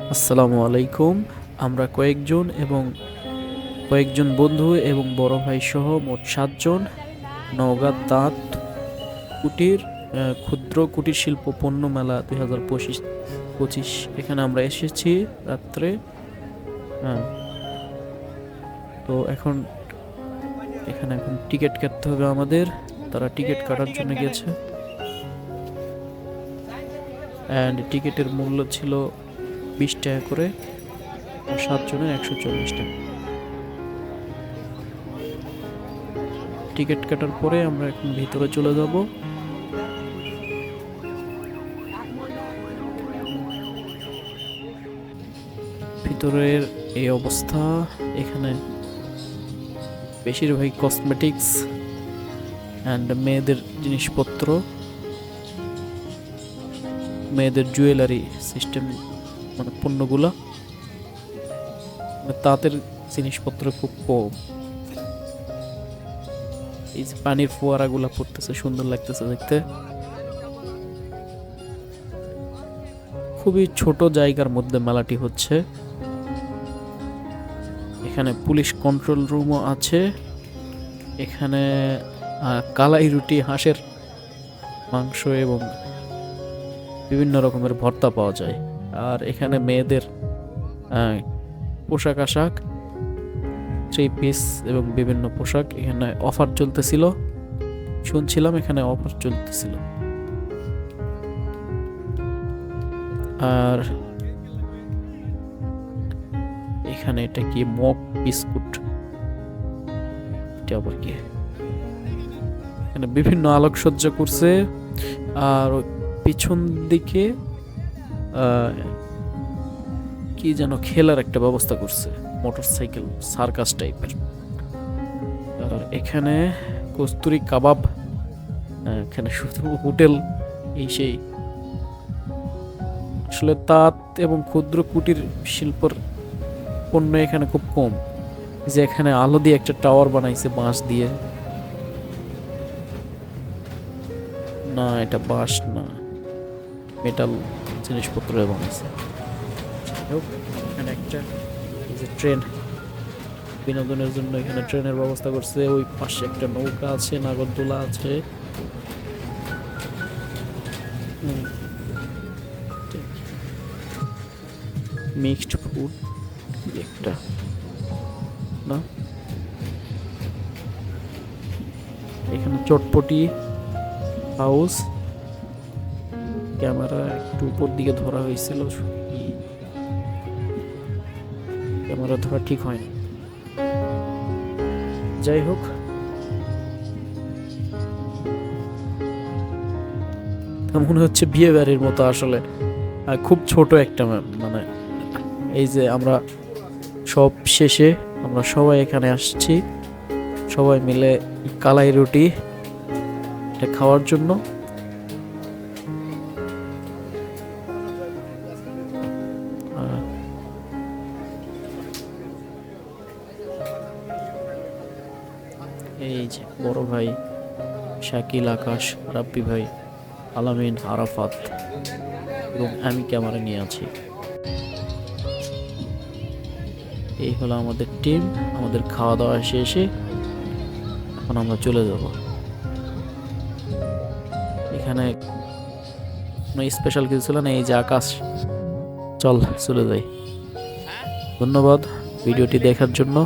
আসসালামু আলাইকুম। আমরা কয়েকজন বন্ধু এবং বড় ভাই সহ মোট 7 জন নওগাঁ তাঁত কুটির ক্ষুদ্র কুটির শিল্প পণ্য মেলা 2025 এখানে আমরা এসেছি রাত্রে। হ্যাঁ, তো এখন টিকিট কাটতে হবে আমাদের। তারা টিকিট কাটার জন্য গেছে অ্যান্ড টিকিটের মূল্য ছিল 20 টাকা করে, 7 জনের 140 টাকা। টিকিট কাটার পরে আমরা এখন ভিতরে চলে যাব। ভিতরের এই অবস্থা। এখানে বেশিরভাগ কসমেটিক্স অ্যান্ড মেয়েদের জিনিসপত্র, মেয়েদের জুয়েলারি সিস্টেম, মানে পণ্যগুলা, তাঁতের জিনিসপত্র খুব কম। এই যে পানির ফোয়ারাগুলা পড়তেছে, সুন্দর লাগতেছে দেখতে। খুবই ছোট জায়গার মধ্যে মেলাটি হচ্ছে। এখানে পুলিশ কন্ট্রোল রুমও আছে। এখানে কালাই রুটি, হাঁসের মাংস এবং বিভিন্ন রকমের ভর্তা পাওয়া যায়। আর এখানে মেয়েদের পোশাক আশাক, 3 পিস এবং বিভিন্ন পোশাক, এখানে অফার চলতেছিল। শুনছিলাম এখানে অফার চলতেছিল। আর এখানে এটা কি, মগ বিস্কুট, এটা আবার কি? এখানে বিভিন্ন আলোকসজ্জা করছে। আর পিছন দিকে কি যেন খেলার একটা ব্যবস্থা করছে, মোটরসাইকেল সার্কাস টাইপের। আর এখানে কস্তুরি কাবাব, এখানে শুধু হোটেল এই সেই। আসলে তাঁত এবং ক্ষুদ্র কুটির শিল্পর পণ্য এখানে খুব কম। যে এখানে আলো দিয়ে একটা টাওয়ার বানাইছে বাঁশ দিয়ে। না, এটা বাঁশ না, মেটাল জিনিসপত্র বানাইছে। এখানে একটা এই যে ট্রেন, বিনোদনের জন্য এখানে ট্রেনের ব্যবস্থা করছে। ওই পাশে একটা নৌকা আছে, নাগরদোলা আছে। মিক্সড ফুড একটা, না, এখানে চটপটি হাউস। ক্যামেরা একটু উপর দিকে ধরা হয়েছিল, ক্যামেরা ধরা ঠিক হয়নি। যাই হোক, মনে হচ্ছে বিয়ে বাড়ির মতো আসলে। খুব ছোট একটা মানে এই যে আমরা সব শেষে আমরা সবাই এখানে আসছি, সবাই মিলে কালাই রুটি এটা খাওয়ার জন্য। এই যে বড় ভাই শাকিল, আকাশ, রাব্বি ভাই, আলামিন, আরাফাত এবং আমি ক্যামেরা নিয়ে আছি। এই হলো আমাদের টিম। আমাদের খাওয়া দাওয়া শেষে এখন আমরা চলে যাব। এখানে স্পেশাল কিছু ছিল না, এই যে আকাশ। চলে যাই। ধন্যবাদ ভিডিওটি দেখার জন্য।